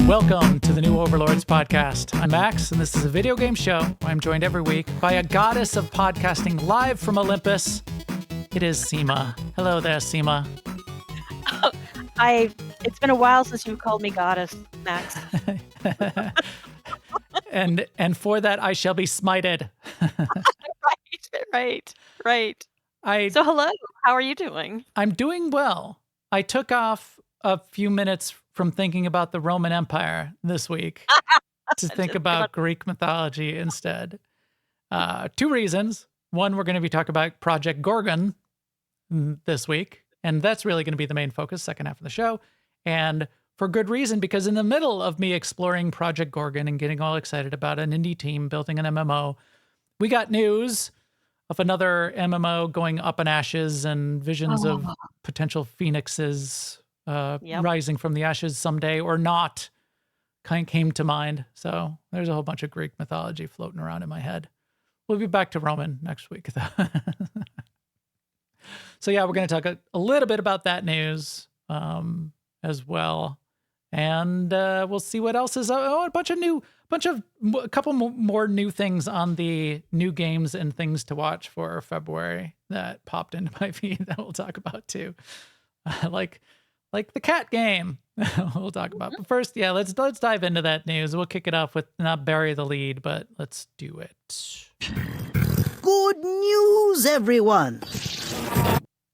Welcome to the new Overlords Podcast. I'm Max, and this is a video game show where I'm joined every week by a goddess of podcasting live from Olympus. It is Sema. Hello there, Sema. It's been a while since you called me goddess, Max. and for that, I shall be smited. Right. So hello, how are you doing? I'm doing well. I took off a few minutes from thinking about the Roman Empire this week to think about Greek mythology instead. Two reasons. One, we're going to be talking about Project Gorgon this week, and that's really going to be the main focus, second half of the show. And for good reason, because in the middle of me exploring Project Gorgon and getting all excited about an indie team building an MMO, we got news of another MMO going up in ashes and visions of potential phoenixes rising from the ashes someday or not came to mind. So there's a whole bunch of Greek mythology floating around in my head. We'll be back to Roman next week, though. So yeah, we're going to talk a little bit about that news as well. And we'll see what else is. A couple more new things on the new games and things to watch for February that popped into my feed that we'll talk about too. Like the cat game we'll talk about. But first, yeah, let's dive into that news. We'll kick it off with not bury the lead, but let's do it. Good news, everyone.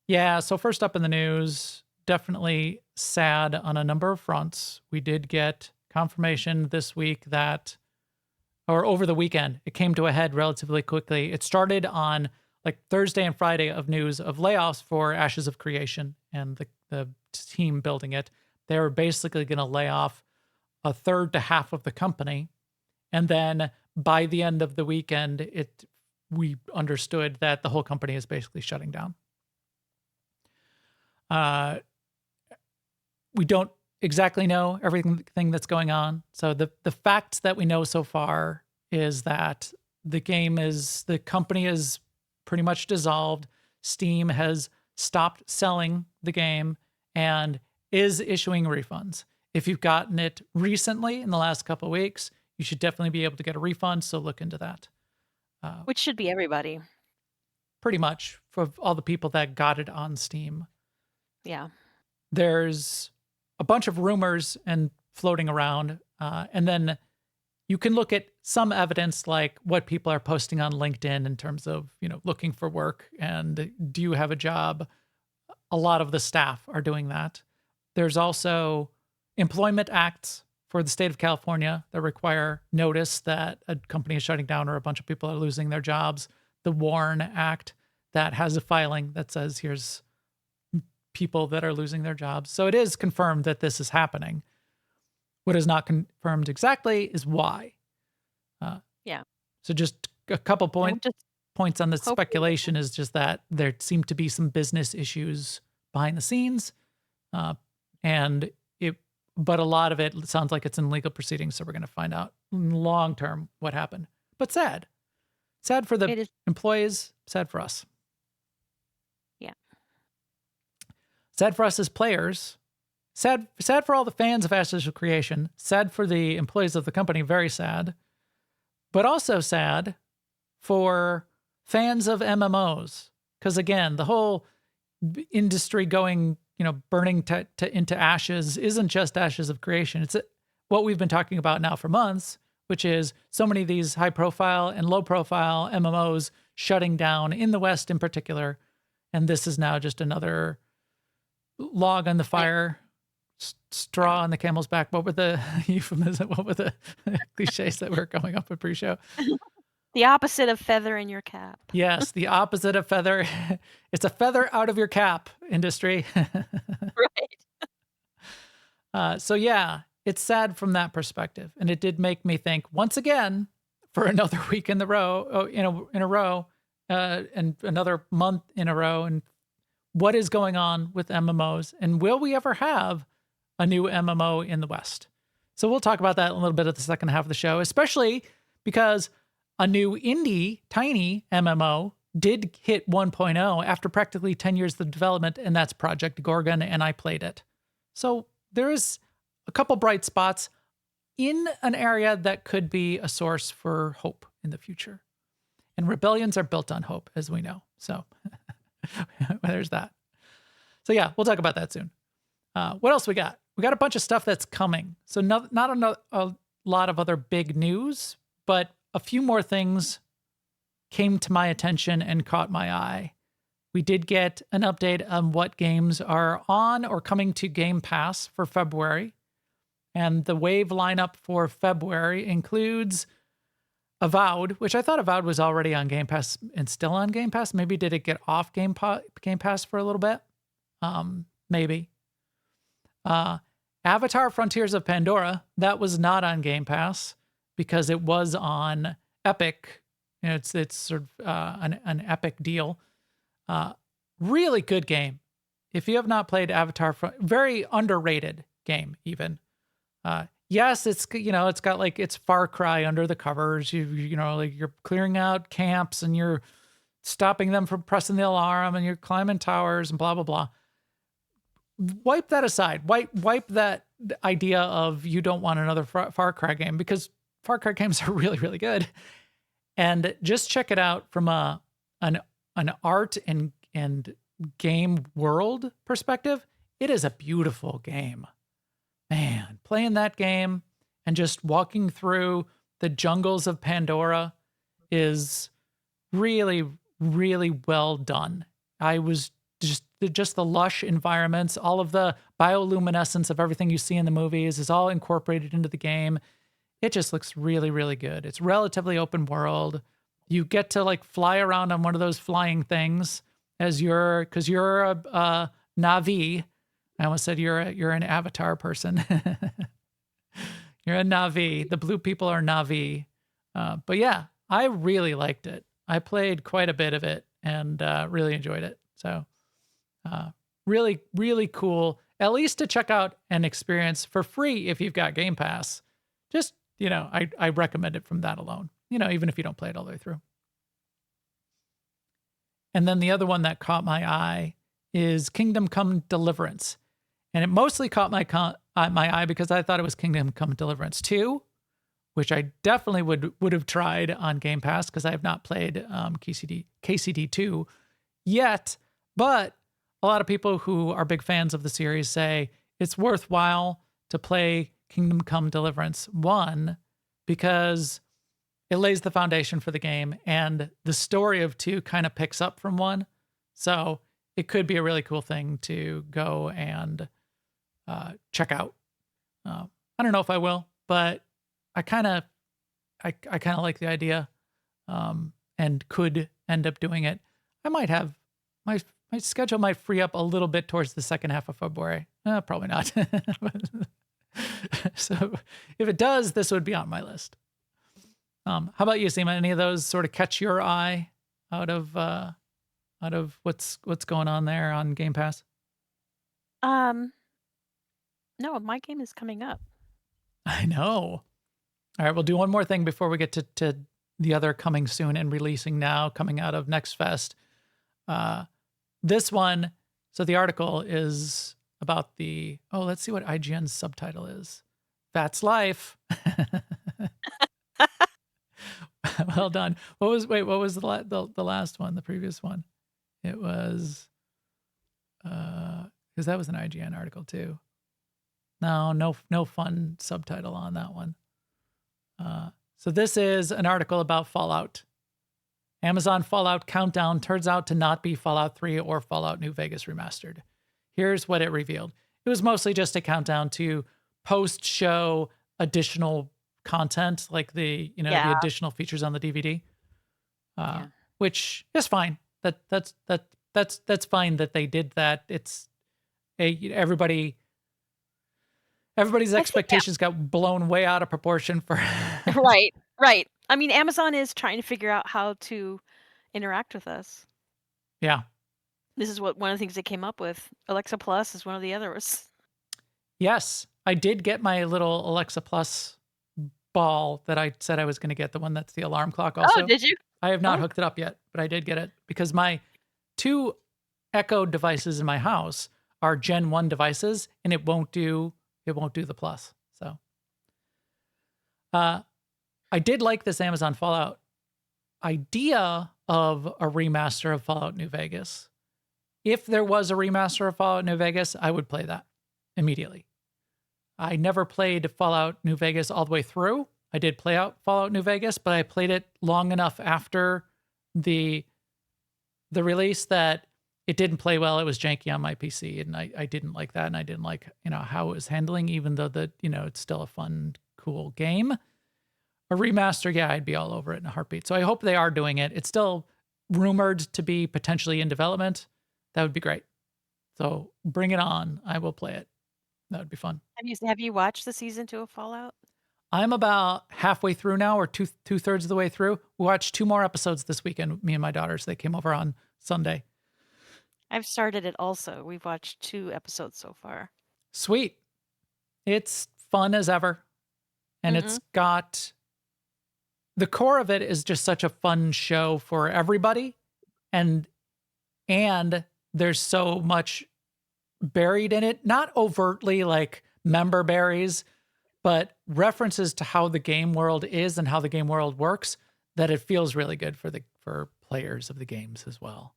Yeah, so first up in the news, definitely sad on a number of fronts. We did get confirmation this week or over the weekend, it came to a head relatively quickly. It started on like Thursday and Friday of news of layoffs for Ashes of Creation and the team building it. They were basically going to lay off a third to half of the company. And then by the end of the weekend, we understood that the whole company is basically shutting down. We don't exactly know everything that's going on. So the facts that we know so far is that the company is pretty much dissolved. Steam has stopped selling the game and is issuing refunds. If you've gotten it recently in the last couple of weeks, you should definitely be able to get a refund. So look into that. Which should be everybody. Pretty much for all the people that got it on Steam. Yeah. There's a bunch of rumors and floating around. And then you can look at some evidence like what people are posting on LinkedIn in terms of, looking for work and do you have a job? A lot of the staff are doing that. There's also employment acts for the state of California that require notice that a company is shutting down or a bunch of people are losing their jobs. The WARN Act that has a filing that says here's people that are losing their jobs. So it is confirmed that this is happening. What is not confirmed exactly is why. Yeah. So just a couple points on the speculation is just that there seem to be some business issues behind the scenes. But a lot of it sounds like it's in legal proceedings. So we're going to find out long term what happened. But sad. Sad for the employees, sad for us. Yeah. Sad for us as players. Sad for all the fans of Ashes of Creation. Sad for the employees of the company. Very sad. But also sad for fans of MMOs. Because again, the whole industry going, burning into ashes isn't just Ashes of Creation. It's what we've been talking about now for months, which is so many of these high profile and low profile MMOs shutting down in the West in particular. And this is now just another log on the fire, straw on the camel's back. What were the euphemism? What were the cliches that were coming up with pre-show? The opposite of feather in your cap. Yes, the opposite of feather. It's a feather out of your cap industry. Right. So yeah, it's sad from that perspective. And it did make me think once again for another week in a row, and another month in a row. And what is going on with MMOs? And will we ever have a new MMO in the West? So we'll talk about that a little bit at the second half of the show, especially because a new indie, tiny MMO did hit 1.0 after practically 10 years of development, and that's Project Gorgon, and I played it. So there is a couple bright spots. in an area that could be a source for hope in the future. And rebellions are built on hope, as we know. So there's that. So yeah, we'll talk about that soon. What else we got? We got a bunch of stuff that's coming. So not a lot of other big news, but a few more things came to my attention and caught my eye. We did get an update on what games are on or coming to Game Pass for February. And the wave lineup for February includes Avowed, which I thought Avowed was already on Game Pass and still on Game Pass. Maybe did it get off Game Pass for a little bit? Maybe. Avatar Frontiers of Pandora, that was not on Game Pass because it was on Epic. You know, it's sort of an Epic deal. Really good game. If you have not played Avatar, very underrated game even. Yes, it's got like it's Far Cry under the covers. You know, like you're clearing out camps and you're stopping them from pressing the alarm and you're climbing towers and blah blah blah. Wipe that aside. Wipe that idea of you don't want another Far Cry game, because Far Cry games are really really good. And just check it out from an art and game world perspective. It is a beautiful game. Man, playing that game and just walking through the jungles of Pandora is really, really well done. I was just the lush environments, all of the bioluminescence of everything you see in the movies is all incorporated into the game. It just looks really, really good. It's relatively open world. You get to like fly around on one of those flying things because you're a Na'vi. I almost said you're an Avatar person. You're a Na'vi. The blue people are Na'vi. But yeah, I really liked it. I played quite a bit of it and really enjoyed it. So really, really cool, at least to check out and experience for free if you've got Game Pass. Just, I recommend it from that alone, even if you don't play it all the way through. And then the other one that caught my eye is Kingdom Come Deliverance. And it mostly caught my eye because I thought it was Kingdom Come Deliverance 2, which I definitely would have tried on Game Pass because I have not played KCD 2 yet. But a lot of people who are big fans of the series say it's worthwhile to play Kingdom Come Deliverance 1 because it lays the foundation for the game and the story of 2 kind of picks up from 1. So it could be a really cool thing to go and check out. I don't know if I will, but I kind of like the idea, and could end up doing it. I might have my schedule might free up a little bit towards the second half of February. Probably not. So if it does, this would be on my list. How about you, Sema? Any of those sort of catch your eye out of what's going on there on Game Pass? No, my game is coming up. I know. All right, we'll do one more thing before we get to the other coming soon and releasing now, coming out of Next Fest. This one, so the article is about let's see what IGN's subtitle is. That's life. Well done. What was the last one, the previous one? It was, because that was an IGN article too. No fun subtitle on that one. So this is an article about Fallout. Amazon Fallout Countdown turns out to not be Fallout 3 or Fallout New Vegas Remastered. Here's what it revealed. It was mostly just a countdown to post-show additional content, like the additional features on the DVD, which is fine. That's fine that they did that. It's everybody's expectations got blown way out of proportion for Right. I mean, Amazon is trying to figure out how to interact with us. Yeah. This is one of the things they came up with. Alexa Plus is one of the others. Yes, I did get my little Alexa Plus ball that I said I was going to get, the one that's the alarm clock also. Oh, did you? I have not hooked it up yet, but I did get it because my 2 Echo devices in my house are Gen 1 devices and it won't do the Plus. So I did like this Amazon Fallout idea of a remaster of Fallout New Vegas. If there was a remaster of Fallout New Vegas, I would play that immediately. I never played Fallout New Vegas all the way through. I did play out Fallout New Vegas, but I played it long enough after the release that it didn't play well. It was janky on my PC, and I didn't like that, and I didn't like how it was handling, even though it's still a fun, cool game. A remaster, yeah, I'd be all over it in a heartbeat. So I hope they are doing it. It's still rumored to be potentially in development. That would be great. So bring it on. I will play it. That would be fun. Have you watched the season 2 of Fallout? I'm about halfway through now, or two-thirds of the way through. We watched 2 more episodes this weekend, me and my daughters. They came over on Sunday. I've started it also. We've watched 2 episodes so far. Sweet. It's fun as ever. And it's got, the core of it is just such a fun show for everybody. And there's so much buried in it, not overtly like member berries, but references to how the game world is and how the game world works, that it feels really good for players of the games as well.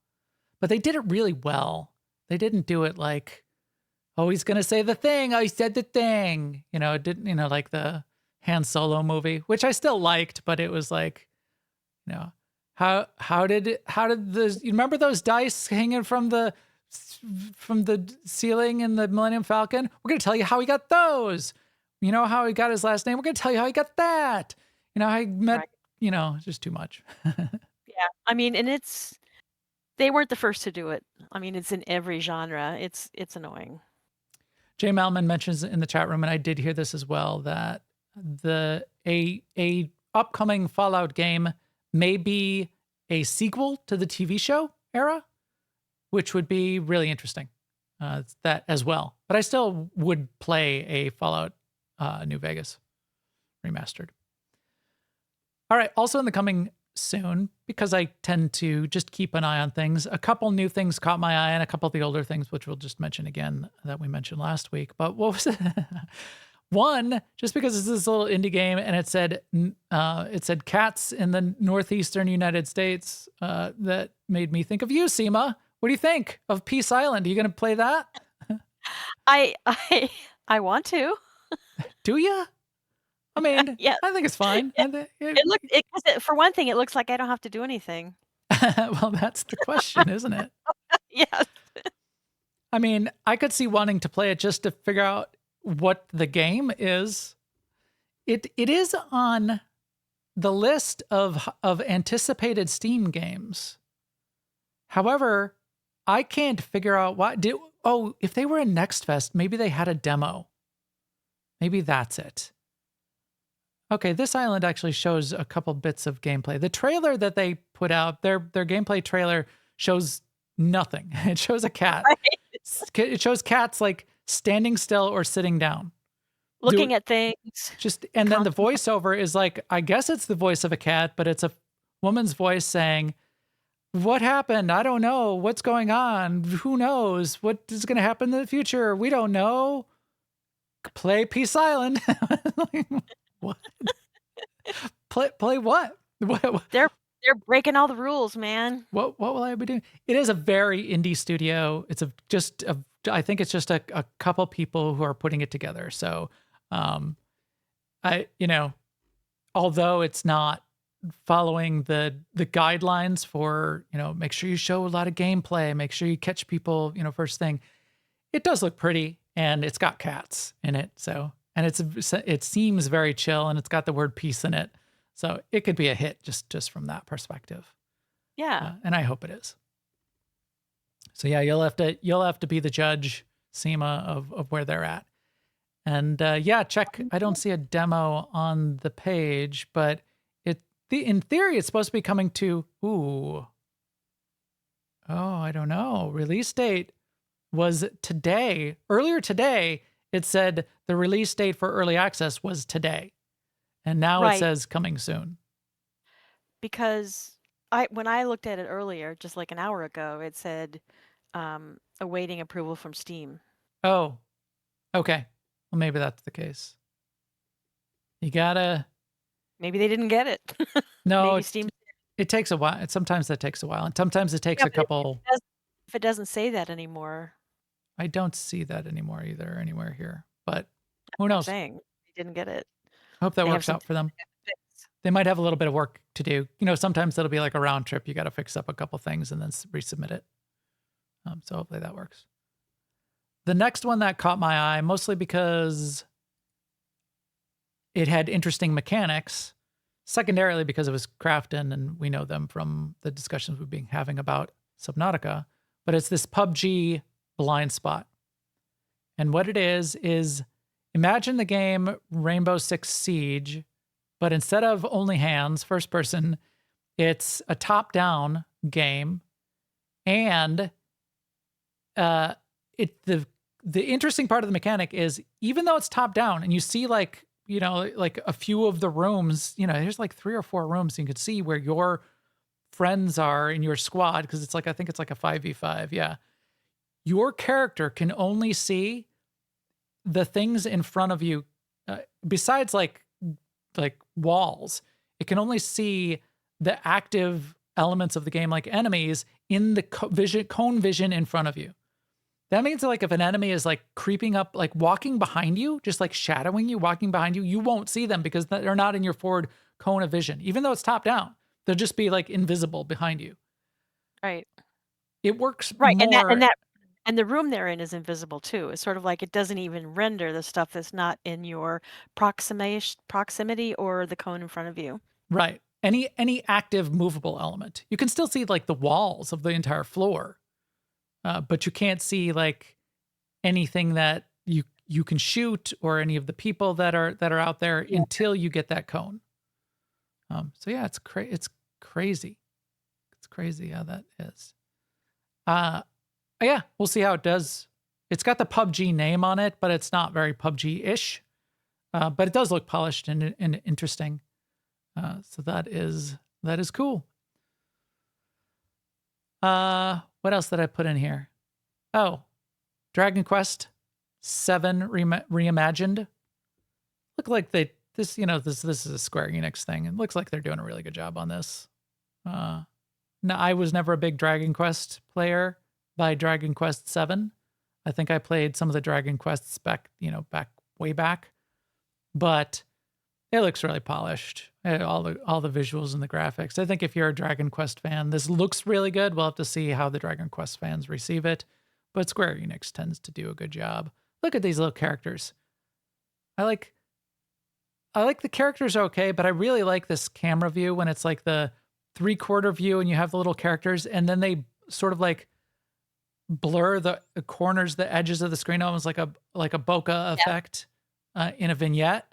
But they did it really well. They didn't do it like, oh, he's going to say the thing. Oh, he said the thing. It didn't, like the Han Solo movie, which I still liked, but it was like, how did you remember those dice hanging from the ceiling in the Millennium Falcon? We're going to tell you how he got those. You know how he got his last name? We're going to tell you how he got that. How he met, it's just too much. Yeah. I mean, and they weren't the first to do it. I mean, it's in every genre. It's annoying. Jay Malman mentions in the chat room, and I did hear this as well, that a upcoming Fallout game may be a sequel to the TV show era, which would be really interesting. That as well. But I still would play a Fallout New Vegas remastered. All right. Also in the coming soon, because I tend to just keep an eye on things, a couple new things caught my eye, and a couple of the older things, which we'll just mention again, that we mentioned last week. But what was it? One, just because it's this little indie game, and it said cats in the northeastern United States, that made me think of you, Sema. What do you think of Peace Island? Are you going to play that? I want to. Do you? I mean, Yeah. I think it's fine. For one thing, it looks like I don't have to do anything. Well, that's the question, isn't it? Yes. I mean, I could see wanting to play it just to figure out what the game is. It is on the list of anticipated Steam games. However, I can't figure out if they were in Next Fest, maybe they had a demo. Maybe that's it. Okay, this island actually shows a couple bits of gameplay. The trailer that they put out, their gameplay trailer shows nothing. It shows a cat. Right. It shows cats like standing still or sitting down. Looking at things. And then the voiceover is like, I guess it's the voice of a cat, but it's a woman's voice saying, what happened? I don't know. What's going on? Who knows? What is going to happen in the future? We don't know. Play Peace Island. What? Play what? What? They're breaking all the rules, man. What will I be doing? It is a very indie studio. It's I think it's just a couple people who are putting it together. So, although it's not following the guidelines for, make sure you show a lot of gameplay, make sure you catch people, first thing, it does look pretty, and it's got cats in it. So, and it seems very chill, and it's got the word peace in it. So it could be a hit just from that perspective. Yeah. And I hope it is. So yeah, you'll have to be the judge, Sema, of where they're at. And check. I don't see a demo on the page, but in theory, it's supposed to be coming to, I don't know. Release date was today. Earlier today, it said the release date for early access was today. And now It says coming soon. Because when I looked at it earlier, just like an hour ago, it said awaiting approval from Steam. Oh, okay. Well, maybe that's the case. You gotta Maybe they didn't get it. No, Maybe Steam. it takes a while. Sometimes that takes a while, and sometimes it takes Yeah, a but couple. if it doesn't say that anymore, I don't see that anymore either anywhere here, but who I'm knows? saying they didn't get it. I hope that They have works out for them. something they have to fix. They might have a little bit of work to do. Sometimes it'll be like a round trip. You got to fix up a couple things and then resubmit it. So hopefully that works. The next one that caught my eye, mostly because it had interesting mechanics, secondarily because it was Crafton, and we know them from the discussions we've been having about Subnautica, but it's this PUBG blind spot. And what it is imagine the game Rainbow Six Siege, but instead of only hands, first person, it's a top-down game, and the interesting part of the mechanic is even though it's top-down, and you see like a few of the rooms, there's like 3 or 4 rooms, and you can see where your friends are in your squad because it's like I think it's like a 5v5, yeah. Your character can only see the things in front of you, besides like walls. It can only see the active elements of the game, like enemies, in the cone vision in front of you. That means that, like, if an enemy is like creeping up, like walking behind you, just like shadowing you, walking behind you, you won't see them because they're not in your forward cone of vision. Even though it's top down, they'll just be like invisible behind you. Right. It works Right, more. and the room they're in is invisible too. It's sort of like it doesn't even render the stuff that's not in your proximity or the cone in front of you. Right. Any active movable element. You can still see like the walls of the entire floor, but you can't see like anything that you can shoot or any of the people that are out there until you get that cone. So yeah, it's crazy. It's crazy how that is. Yeah, we'll see how it does. It's got the PUBG name on it, but it's not very PUBG-ish. But it does look polished and interesting. So that is cool. What else did I put in here? Oh, Dragon Quest 7 reimagined. Look like this is a Square Enix thing. It looks like they're doing a really good job on this. No, I was never a big Dragon Quest player by Dragon Quest 7. I think I played some of the Dragon Quests way back. But it looks really polished. All the visuals and the graphics. I think if you're a Dragon Quest fan, this looks really good. We'll have to see how the Dragon Quest fans receive it. But Square Enix tends to do a good job. Look at these little characters. I like the characters are okay, but I really like this camera view when it's like the 3/4 view and you have the little characters, and then they sort of like blur the corners, the edges of the screen, almost like a bokeh effect in a vignette.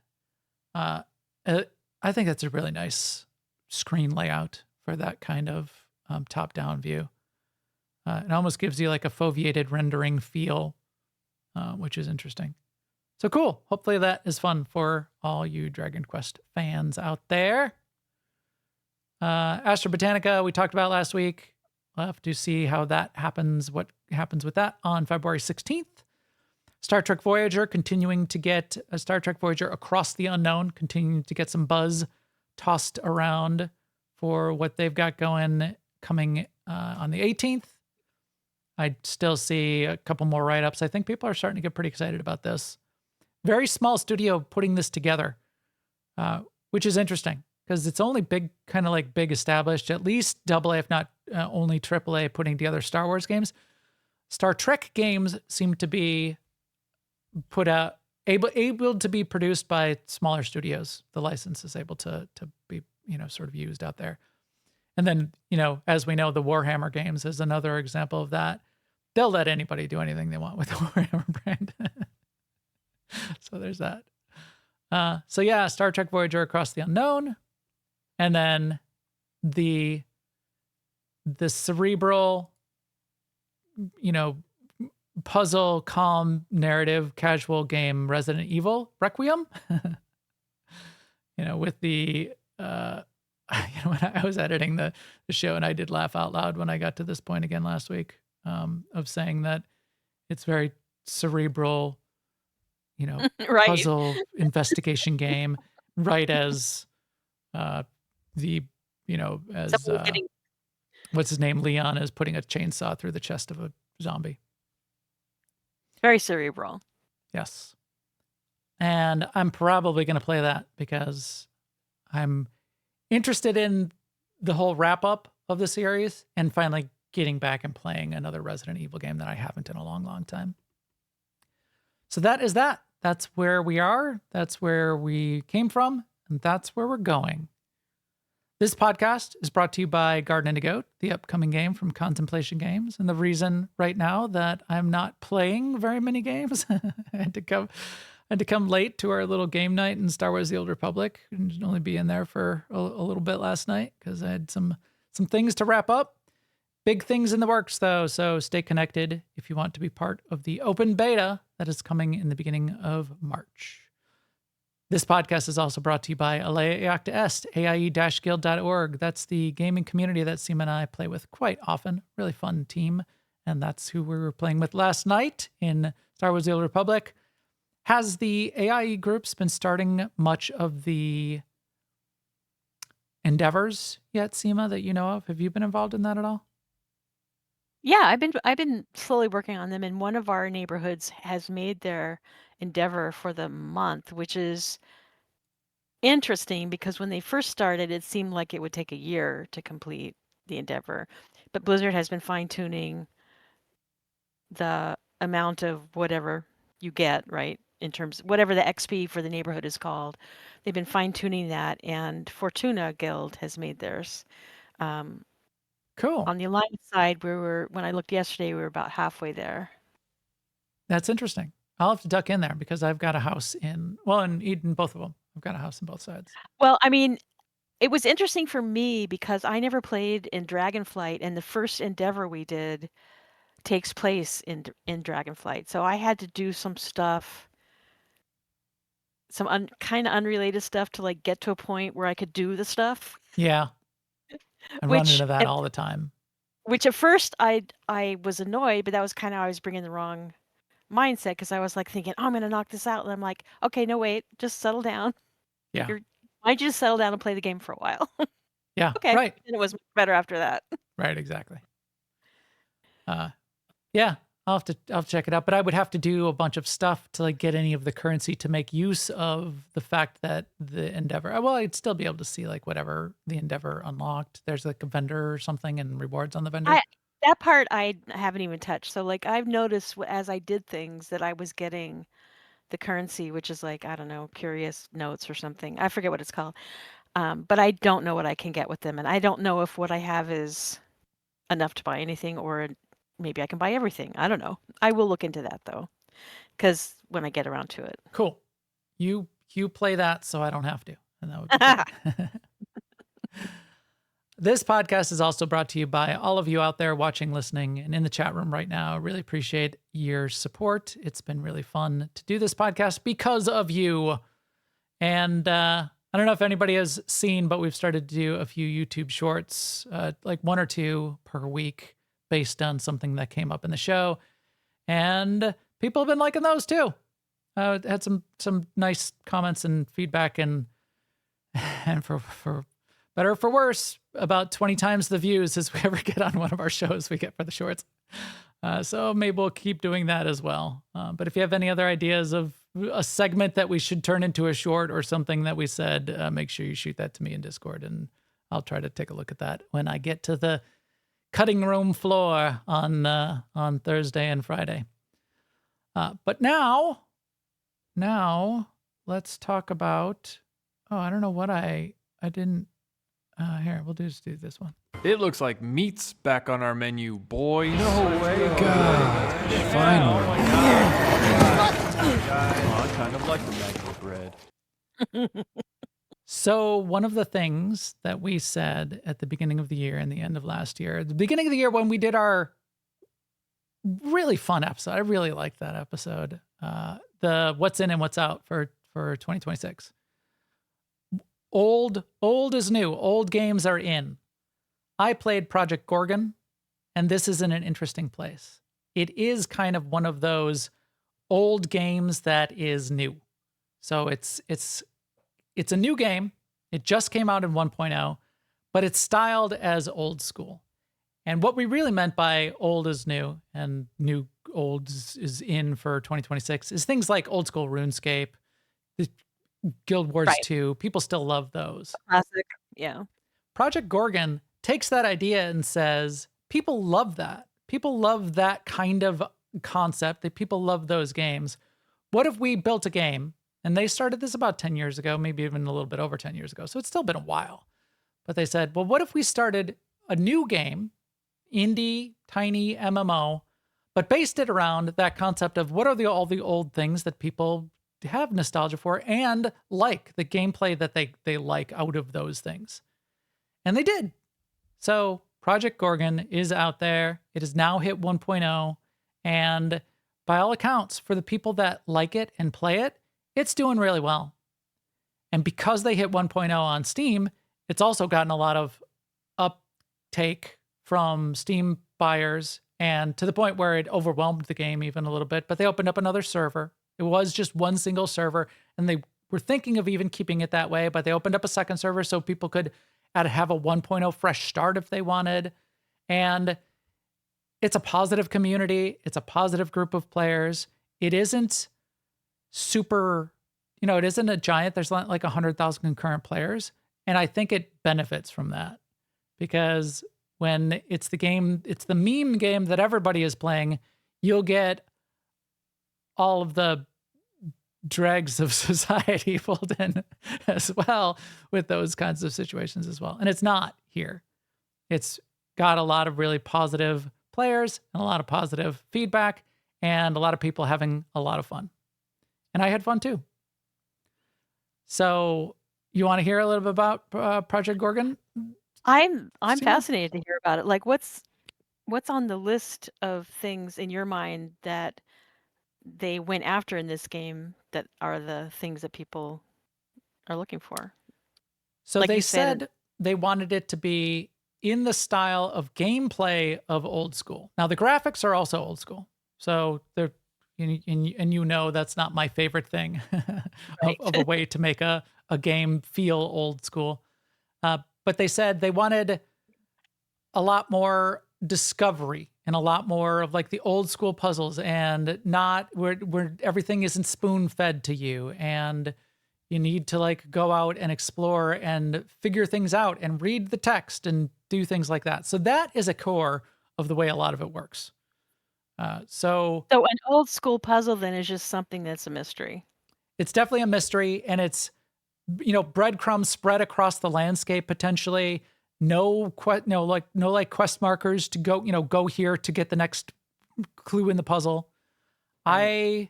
I think that's a really nice screen layout for that kind of top-down view. It almost gives you like a foveated rendering feel, which is interesting. So cool. Hopefully that is fun for all you Dragon Quest fans out there. Astra Botanica, we talked about last week. We'll have to see how that happens, what happens with that on February 16th. Star Trek Voyager continuing to get Star Trek Voyager Across the Unknown, continuing to get some buzz tossed around for what they've got coming on the 18th. I still see a couple more write-ups. I think people are starting to get pretty excited about this. Very small studio putting this together, which is interesting because it's only big established, at least AA, if not only AAA, putting together Star Wars games. Star Trek games seem to be put out, able to be produced by smaller studios. The license is able to be, sort of used out there. And then, as we know, the Warhammer games is another example of that. They'll let anybody do anything they want with the Warhammer brand. So there's that. So yeah, Star Trek Voyager Across the Unknown. And then the cerebral, puzzle, calm, narrative, casual game Resident Evil Requiem. With the when I was editing the show, and I did laugh out loud when I got to this point again last week, of saying that it's very cerebral, right. puzzle investigation game, right as The, as Someone getting what's his name, Leon, is putting a chainsaw through the chest of a zombie. very cerebral. Yes. And I'm probably going to play that because I'm interested in the whole wrap up of the series and finally getting back and playing another Resident Evil game that I haven't in a long, long time. So that is that. That's where we are. That's where we came from. And that's where we're going. This podcast is brought to you by Garden and a Goat, the upcoming game from Contemplation Games. And the reason right now that I'm not playing very many games, I had to come late to our little game night in Star Wars: The Old Republic and only be in there for a little bit last night because I had some things to wrap up. Big things in the works, though, so stay connected if you want to be part of the open beta that is coming in the beginning of March. This podcast is also brought to you by Alea Iacta Est, AIE-Guild.org. That's the gaming community that Sema and I play with quite often. Really fun team. And that's who we were playing with last night in Star Wars: The Old Republic. Has the AIE groups been starting much of the endeavors yet, Sema, that you know of? Have you been involved in that at all? Yeah, I've been slowly working on them, and one of our neighborhoods has made their endeavor for the month, which is interesting because when they first started, it seemed like it would take a year to complete the endeavor. But Blizzard has been fine-tuning the amount of whatever you get, right? In terms, whatever the XP for the neighborhood is called. They've been fine-tuning that, and Fortuna Guild has made theirs. Cool. On the Alliance side, when I looked yesterday, we were about halfway there. That's interesting. I'll have to duck in there because I've got a house in Eden, both of them. I've got a house in both sides. Well, I mean, it was interesting for me because I never played in Dragonflight, and the first endeavor we did takes place in Dragonflight. So I had to do some stuff, some kind of unrelated stuff to like get to a point where I could do the stuff. Yeah. I run into that all the time. Which at first I was annoyed, but that was kind of I was bringing the wrong mindset because I was like thinking, oh, I'm going to knock this out. And I'm like, okay, no, wait, just settle down. Yeah. Why'd you just settle down and play the game for a while? Yeah. Okay. Right. And it was better after that. Right. Exactly. Yeah. I'll have to check it out, but I would have to do a bunch of stuff to like get any of the currency to make use of the fact that the endeavor. Well, I'd still be able to see like whatever the endeavor unlocked. There's like a vendor or something and rewards on the vendor. That part I haven't even touched. So like I've noticed as I did things that I was getting the currency, which is like, I don't know, curious notes or something. I forget what it's called. But I don't know what I can get with them. And I don't know if what I have is enough to buy anything or maybe I can buy everything. I don't know. I will look into that though, because when I get around to it. Cool. You play that so I don't have to. And that would be good. This podcast is also brought to you by all of you out there watching, listening, and in the chat room right now. I really appreciate your support. It's been really fun to do this podcast because of you. And I don't know if anybody has seen, but we've started to do a few YouTube shorts, like 1 or 2 per week based on something that came up in the show. And people have been liking those too. Had some nice comments and feedback and for better or for worse, about 20 times the views as we ever get on one of our shows we get for the shorts. So maybe we'll keep doing that as well. But if you have any other ideas of a segment that we should turn into a short or something that we said, make sure you shoot that to me in Discord and I'll try to take a look at that when I get to the cutting room floor on Thursday and Friday. But now let's talk about, I don't know what I didn't, here, we'll just do this one. It looks like meat's back on our menu, boys. No way. God, finally. I kind of like the mango bread. So one of the things that we said at the beginning of the year and the end of last year, at the beginning of the year when we did our really fun episode, I really liked that episode, the what's in and what's out for 2026. Old is new. Old games are in. I played Project Gorgon, and this is in an interesting place. It is kind of one of those old games that is new. So it's a new game. It just came out in 1.0, but it's styled as old school. And what we really meant by old is new and new old is in for 2026 is things like old school RuneScape, the Guild Wars Right. 2. People still love those. Classic. Yeah. Project Gorgon takes that idea and says, people love that. People love that kind of concept. That people love those games. What if we built a game? And they started this about 10 years ago, maybe even a little bit over 10 years ago. So it's still been a while. But they said, well, what if we started a new game, indie, tiny MMO, but based it around that concept of what are all the old things that people have nostalgia for and like the gameplay that they like out of those things. And they did. So Project Gorgon is out there. It has now hit 1.0. And by all accounts, for the people that like it and play it, it's doing really well. And because they hit 1.0 on Steam, it's also gotten a lot of uptake from Steam buyers, and to the point where it overwhelmed the game even a little bit. But they opened up another server. It was just one single server, and they were thinking of even keeping it that way, but they opened up a second server so people could have a 1.0 fresh start if they wanted. And it's a positive community. It's a positive group of players. It isn't super, it isn't a giant. There's not like 100,000 concurrent players. And I think it benefits from that because when it's the meme game that everybody is playing, you'll get all of the dregs of society pulled in as well with those kinds of situations as well. And it's not here. It's got a lot of really positive players and a lot of positive feedback and a lot of people having a lot of fun. And I had fun too. So you want to hear a little bit about Project Gorgon? I'm Sema? fascinated to hear about it. Like what's on the list of things in your mind that they went after in this game that are the things that people are looking for? So Like they you said, said they wanted it to be in the style of gameplay of old school. Now the graphics are also old school. So they're, and that's not my favorite thing Right. of a way to make a game feel old school. But they said they wanted a lot more discovery and a lot more of like the old school puzzles and not where everything isn't spoon fed to you and you need to like go out and explore and figure things out and read the text and do things like that. So that is a core of the way a lot of it works. So So an old school puzzle then is just something that's a mystery. it's definitely a mystery, and it's, breadcrumbs spread across the landscape potentially. No quest markers to go here to get the next clue in the puzzle. Right. I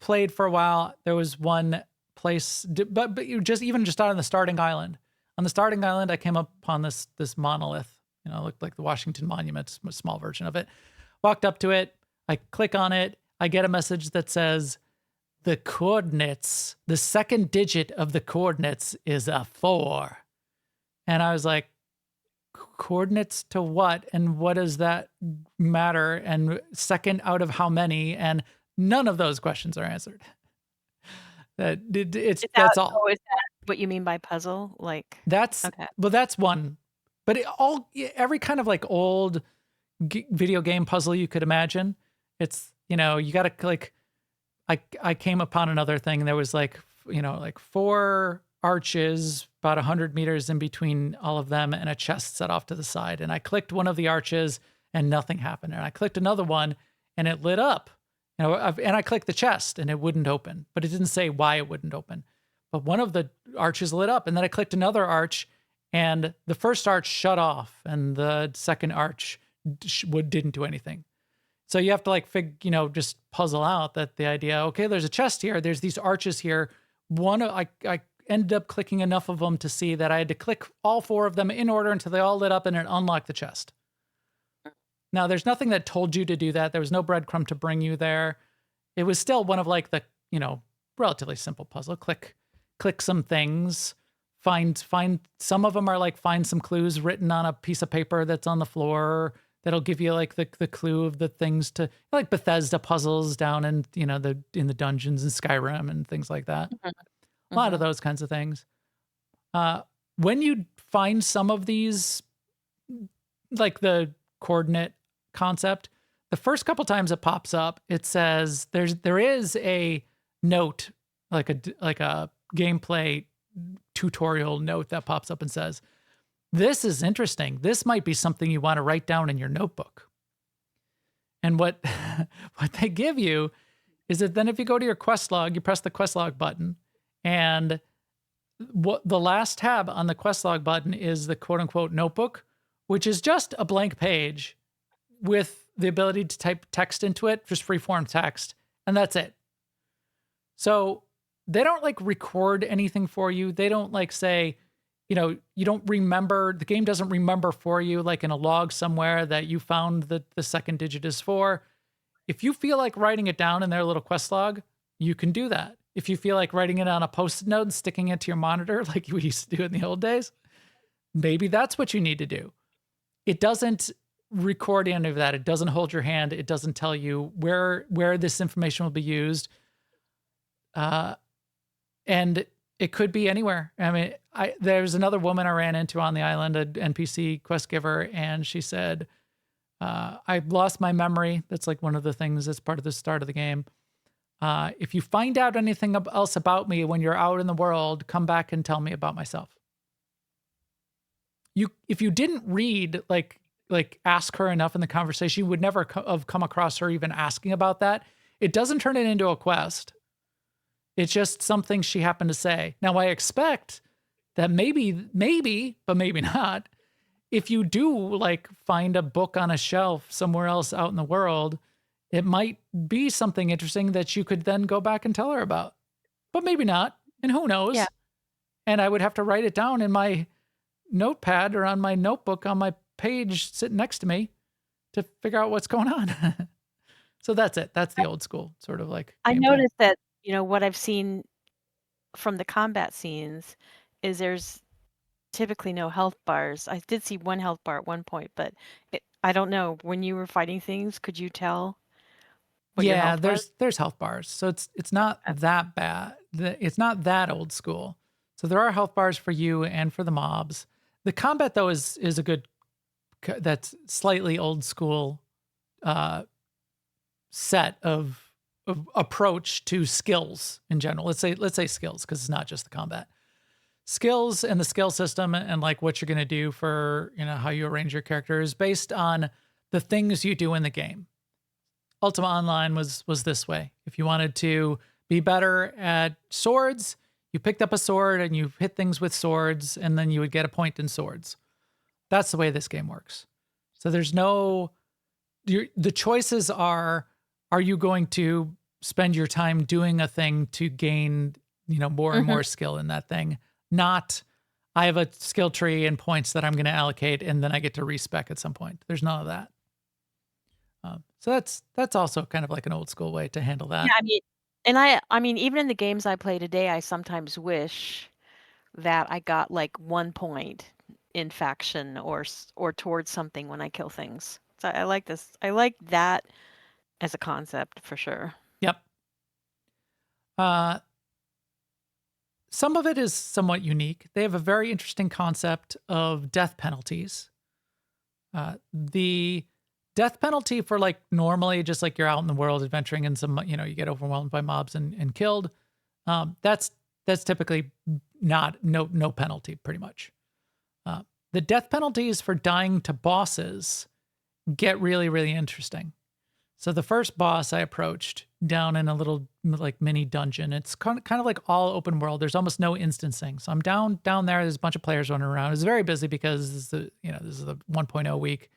played for a while. There was one place, but you just on the starting island. On the starting island, I came upon this monolith. Looked like the Washington Monument, a small version of it. Walked up to it. I click on it. I get a message that says, the coordinates, the second digit of the coordinates is a 4. And I was like, coordinates to what? And what does that matter? And second out of how many? And none of those questions are answered. That's all. Oh, is that what you mean by puzzle? Like, That's okay. well, that's one. But every kind of like old video game puzzle you could imagine. It's you got to click. I came upon another thing. And there was like 4 arches, about 100 meters in between all of them, and a chest set off to the side. And I clicked one of the arches, and nothing happened. And I clicked another one, and it lit up. And I clicked the chest, and it wouldn't open. But it didn't say why it wouldn't open. But one of the arches lit up, and then I clicked another arch, and the first arch shut off, and the second arch didn't do anything. So you have to just puzzle out that the idea, okay, there's a chest here. There's these arches here. I ended up clicking enough of them to see that I had to click all 4 of them in order until they all lit up and it unlocked the chest. Now, there's nothing that told you to do that. There was no breadcrumb to bring you there. It was still one of the, relatively simple puzzle. Click some things. Find some of them are find some clues written on a piece of paper that's on the floor. That'll give you the clue of the things to like Bethesda puzzles down in in the dungeons in Skyrim and things like that. Mhm. A lot of those kinds of things. When you find some of these, like the coordinate concept, the first couple times it pops up, it says there is a note, like a gameplay tutorial note that pops up and says, this is interesting. This might be something you want to write down in your notebook. And what they give you is that then if you go to your quest log, you press the quest log button, and what the last tab on the quest log button is the quote unquote notebook, which is just a blank page with the ability to type text into it, just free form text, and that's it. So they don't like record anything for you. They don't like say, you don't remember, the game doesn't remember for you, like in a log somewhere that you found that the second digit is 4. If you feel like writing it down in their little quest log, you can do that. If you feel like writing it on a post-it note and sticking it to your monitor like we used to do in the old days, maybe that's what you need to do. It doesn't record any of that. It doesn't hold your hand. It doesn't tell you where this information will be used. And it could be anywhere. I mean, there's another woman I ran into on the island, an NPC quest giver, and she said, I lost my memory. That's like one of the things that's part of the start of the game. If you find out anything else about me when you're out in the world, come back and tell me about myself. If you didn't read, like ask her enough in the conversation, you would never have come across her even asking about that. It doesn't turn it into a quest. It's just something she happened to say. Now, I expect that maybe, but maybe not, if you do like find a book on a shelf somewhere else out in the world, it might be something interesting that you could then go back and tell her about. But maybe not, and who knows? Yeah. And I would have to write it down in my notepad or on my notebook on my page sitting next to me to figure out what's going on. So that's it. That's the old school sort of like I gameplay. noticed that, what I've seen from the combat scenes is there's typically no health bars. I did see one health bar at one point, but I don't know. When you were fighting things, could you tell what your Yeah, health was? there's health bars. So it's not that bad. It's not that old school. So there are health bars for you and for the mobs. The combat though is a good, that's slightly old school set of approach to skills in general. Let's say skills, because it's not just the combat. Skills and the skill system and like what you're going to do for, how you arrange your character is based on the things you do in the game. Ultima Online was this way. If you wanted to be better at swords, you picked up a sword and you hit things with swords, and then you would get a point in swords. That's the way this game works. So there's the choices are you going to spend your time doing a thing to gain, more and more skill in that thing? Not, I have a skill tree and points that I'm going to allocate, and then I get to respec at some point. There's none of that. So that's also kind of like an old school way to handle that. Yeah, I mean, even in the games I play today, I sometimes wish that I got like 1 point in faction or towards something when I kill things. So I like this. I like that as a concept for sure. Yep. Some of it is somewhat unique. They have a very interesting concept of death penalties. The death penalty for like normally just like you're out in the world adventuring and some, you get overwhelmed by mobs and killed. That's typically no penalty pretty much. The death penalties for dying to bosses get really, really interesting. So the first boss I approached down in a little like mini dungeon. It's kind of like all open world. There's almost no instancing. So I'm down there. There's a bunch of players running around. It's very busy because this is the 1.0 week.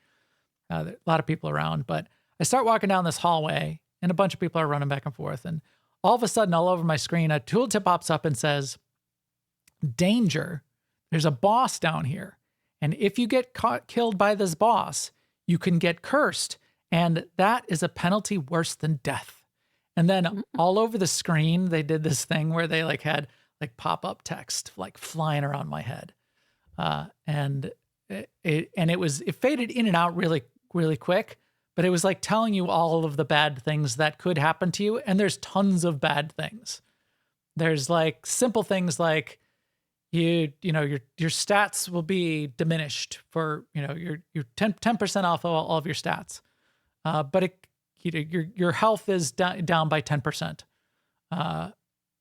A lot of people around, but I start walking down this hallway and a bunch of people are running back and forth. And all of a sudden, all over my screen, a tooltip pops up and says, "Danger, there's a boss down here. And if you get killed by this boss, you can get cursed. And that is a penalty worse than death." And then all over the screen, they did this thing where they like had like pop-up text like flying around my head. And it faded in and out really, really quick, but it was like telling you all of the bad things that could happen to you. And there's tons of bad things. There's like simple things like, you know, your stats will be diminished for, you know, your 10% off all of your stats. But it, you know, your health is down by 10%.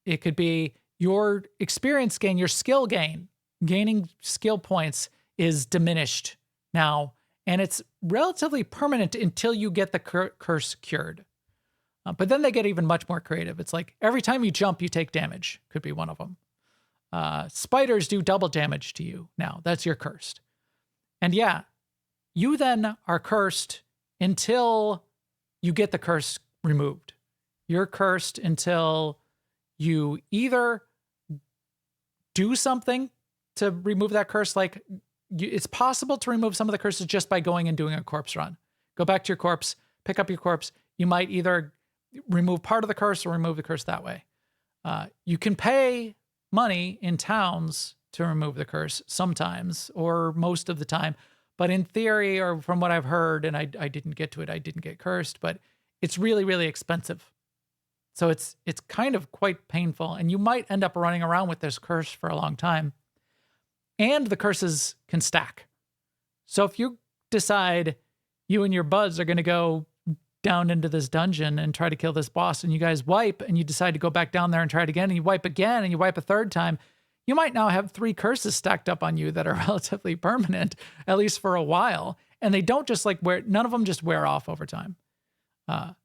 It could be your experience gain, your skill gain, gaining skill points is diminished now, and it's relatively permanent until you get the curse cured. But then they get even much more creative. It's like every time you jump, you take damage. Could be one of them. Spiders do double damage to you now. That's your cursed. And yeah, you then are cursed until you get the curse removed. You're cursed until you either do something to remove that curse. Like it's possible to remove some of the curses just by going and doing a corpse run. Go back to your corpse, pick up your corpse. You might either remove part of the curse or remove the curse that way. You can pay money in towns to remove the curse sometimes or most of the time. But in theory, or from what I've heard, and I didn't get to it, I didn't get cursed, but it's really, really expensive. So it's kind of quite painful. And you might end up running around with this curse for a long time. And the curses can stack. So if you decide you and your buds are going to go down into this dungeon and try to kill this boss, and you guys wipe, and you decide to go back down there and try it again, and you wipe again, and you wipe a third time, you might now have 3 curses stacked up on you that are relatively permanent, at least for a while. And they don't just like none of them just wear off over time.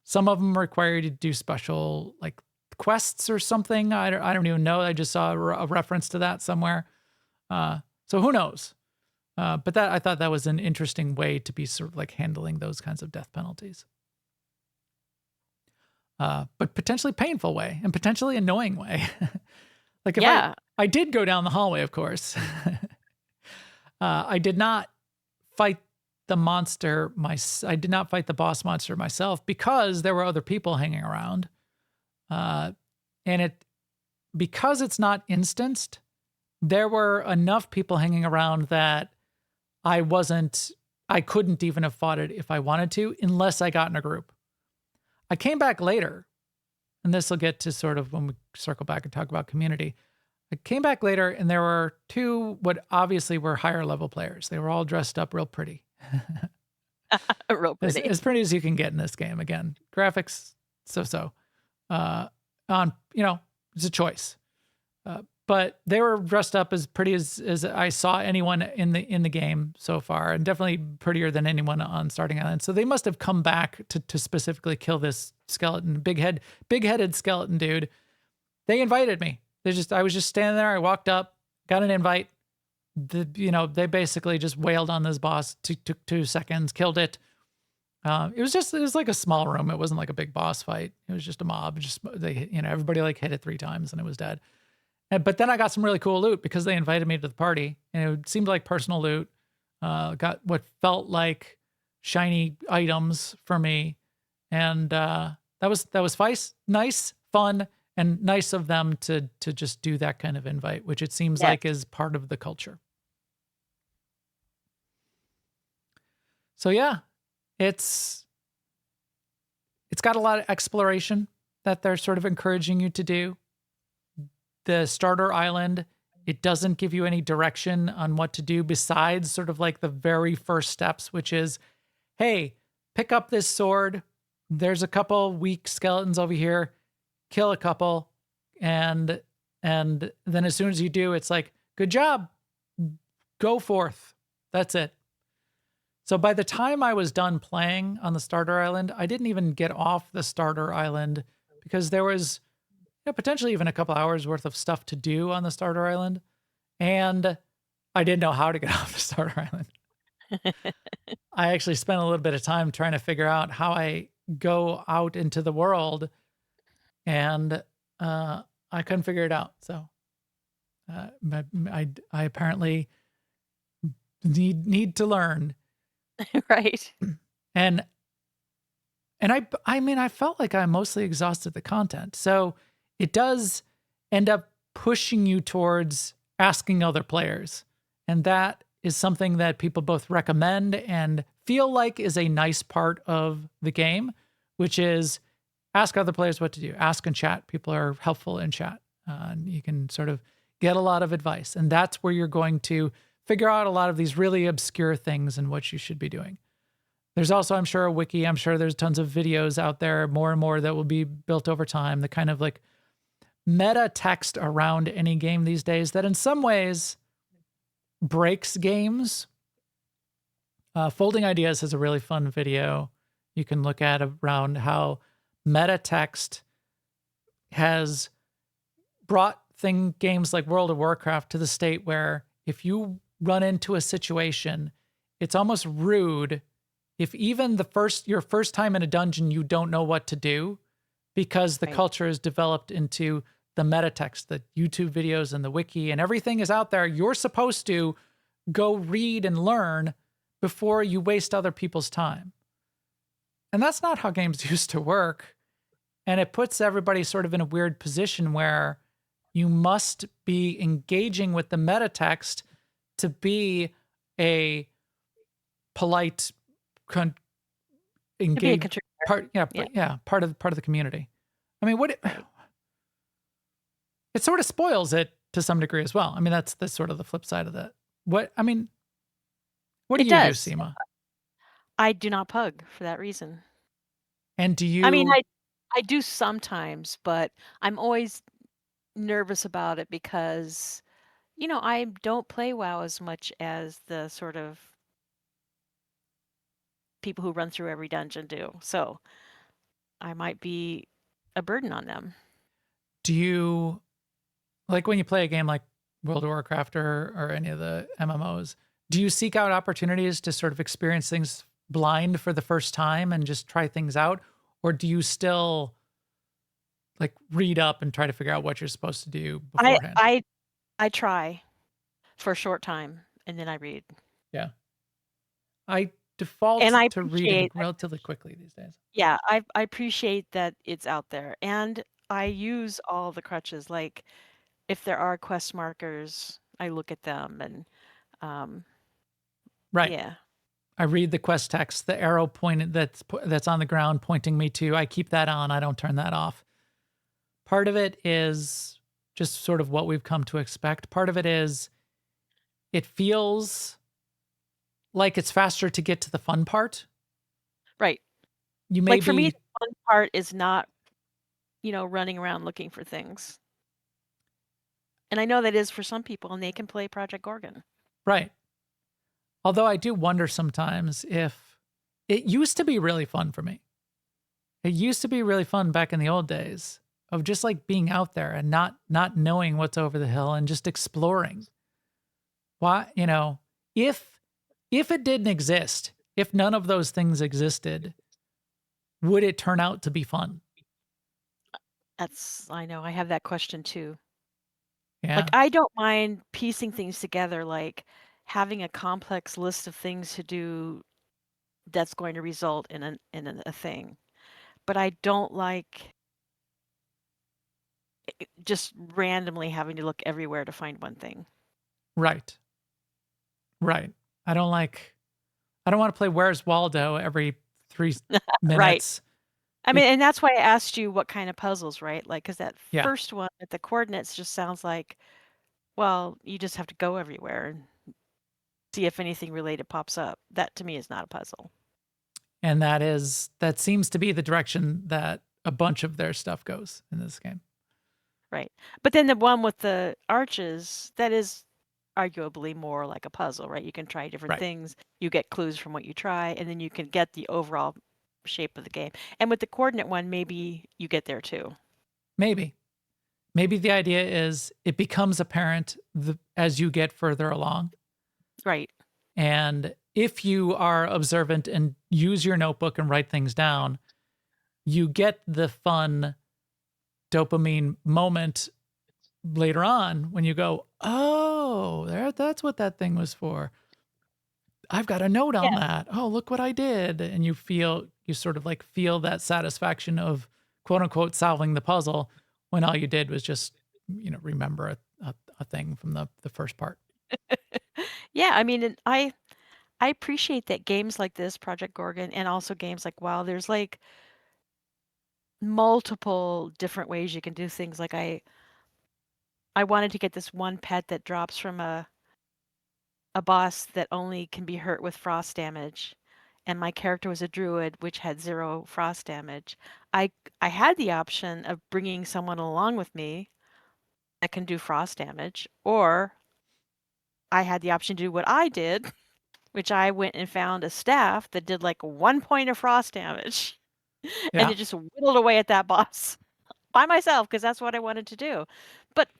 Some of them require you to do special like quests or something. I don't even know. I just saw a reference to that somewhere. So who knows? But I thought that was an interesting way to be sort of like handling those kinds of death penalties. But potentially painful way and potentially annoying way. Like if I did go down the hallway, of course, I did not fight the monster. I did not fight the boss monster myself because there were other people hanging around. And because it's not instanced, there were enough people hanging around that I couldn't even have fought it if I wanted to, unless I got in a group. I came back later, and this will get to sort of when we circle back and talk about community. I came back later, and there were 2 what obviously were higher level players. They were all dressed up real pretty. Real pretty. As pretty as you can get in this game. Again, graphics, so. It's a choice. But they were dressed up as pretty as I saw anyone in the game so far, and definitely prettier than anyone on Starting Island. So they must have come back to specifically kill this skeleton, big-headed skeleton dude. They invited me. I was just standing there. I walked up, got an invite. They basically just wailed on this boss. Took 2 seconds, killed it. It was like a small room. It wasn't like a big boss fight. It was just a mob. Everybody like hit it 3 times and it was dead. But then I got some really cool loot because they invited me to the party, and it seemed like personal loot. Got what felt like shiny items for me, and that was nice, fun, and nice of them to just do that kind of invite, which it seems like is part of the culture. So yeah, it's got a lot of exploration that they're sort of encouraging you to do. The starter island, it doesn't give you any direction on what to do besides sort of like the very first steps, which is, hey, pick up this sword. There's a couple weak skeletons over here. Kill a couple. And then as soon as you do, it's like, good job. Go forth. That's it. So by the time I was done playing on the starter island, I didn't even get off the starter island because there was potentially even a couple hours worth of stuff to do on the starter island. And I didn't know how to get off the starter island. I actually spent a little bit of time trying to figure out how I go out into the world, and I couldn't figure it out. So I apparently need to learn. Right. And I felt like I mostly exhausted the content. So it does end up pushing you towards asking other players. And that is something that people both recommend and feel like is a nice part of the game, which is ask other players what to do. Ask in chat. People are helpful in chat. And you can sort of get a lot of advice. And that's where you're going to figure out a lot of these really obscure things and what you should be doing. There's also, I'm sure, a wiki. I'm sure there's tons of videos out there, more and more, that will be built over time. The kind of like meta text around any game these days that in some ways breaks games. Folding Ideas has a really fun video you can look at around how meta text has brought games like World of Warcraft to the state where if you run into a situation, it's almost rude if even your first time in a dungeon you don't know what to do, because the Right. culture is developed into the meta text, the YouTube videos and the wiki and everything is out there. You're supposed to go read and learn before you waste other people's time. And that's not how games used to work. And it puts everybody sort of in a weird position where you must be engaging with the meta text to be a polite, To be a engaged contributor. part. Yeah. Part of the community. I mean, it sort of spoils it to some degree as well. I mean, that's sort of the flip side of that. What do It you do, does. Sema? I do not pug for that reason. And do I mean, you? I do sometimes, but I'm always nervous about it because, I don't play WoW as much as the sort of people who run through every dungeon do. So I might be a burden on them. Do you, like when you play a game like World of Warcraft or any of the MMOs, do you seek out opportunities to sort of experience things blind for the first time and just try things out? Or do you still like read up and try to figure out what you're supposed to do I beforehand? I try for a short time and then I read. Yeah. I default And I to reading appreciate relatively quickly these days. Yeah, I appreciate that it's out there. And I use all the crutches. Like if there are quest markers, I look at them and Right. yeah. I read the quest text, the arrow pointed that's on the ground pointing me to. I keep that on. I don't turn that off. Part of it is just sort of what we've come to expect. Part of it is it feels like it's faster to get to the fun part. Right. You may Like for me, be the fun part is not, running around looking for things. And I know that is for some people and they can play Project Gorgon. right. Although I do wonder sometimes if it used to be really fun for me. It used to be really fun back in the old days of just like being out there and not knowing what's over the hill and just exploring. Why, if it didn't exist, if none of those things existed, would it turn out to be fun? I know, I have that question too. Yeah. Like I don't mind piecing things together, like having a complex list of things to do that's going to result in a thing. But I don't like just randomly having to look everywhere to find one thing. Right. Right. I don't want to play Where's Waldo every 3 Right. minutes. I mean, and that's why I asked you what kind of puzzles, right? Like, because that Yeah. first one at the coordinates just sounds like, well, you just have to go everywhere and see if anything related pops up. That to me is not a puzzle. And that seems to be the direction that a bunch of their stuff goes in this game. Right. But then the one with the arches, that is arguably more like a puzzle, right? You can try different Right. things. You get clues from what you try, and then you can get the overall shape of the game. And with the coordinate one, maybe you get there too. Maybe the idea is it becomes apparent as you get further along. Right. And if you are observant and use your notebook and write things down, you get the fun dopamine moment later on when you go, oh, that's what that thing was for. I've got a note on that. Oh, look what I did. And you sort of like feel that satisfaction of quote unquote solving the puzzle when all you did was just, remember a thing from the first part. Yeah, I mean, and I appreciate that games like this, Project Gorgon, and also games like WoW, there's like multiple different ways you can do things. Like I wanted to get this one pet that drops from a boss that only can be hurt with frost damage. And my character was a druid, which had 0 frost damage. I had the option of bringing someone along with me that can do frost damage, or I had the option to do what I did, which I went and found a staff that did like 1 point of frost damage, and Yeah. it just whittled away at that boss by myself because that's what I wanted to do. But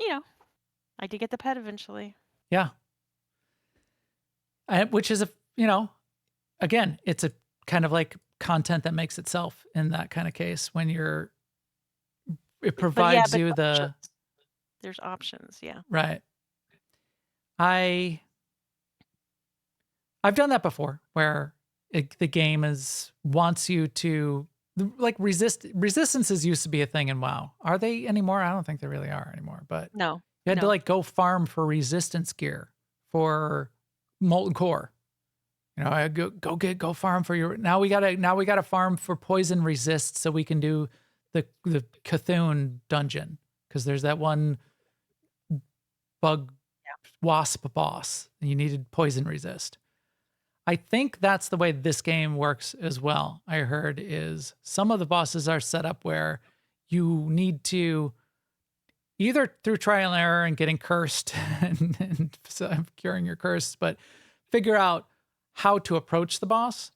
I did get the pet eventually. Yeah. Which is again, it's a kind of like content that makes itself in that kind of case when it provides you the there's options, yeah. right. I've done that before where the game wants you to like resistances used to be a thing in WoW. Are they anymore? I don't think they really are anymore, but No. you had to like go farm for resistance gear for molten core. Go farm for your. Now we gotta farm for poison resist so we can do the Cthulhu dungeon because there's that one bug wasp boss and you needed poison resist. I think that's the way this game works as well. I heard is some of the bosses are set up where you need to either through trial and error and getting cursed and curing your curse, but figure out how to approach the boss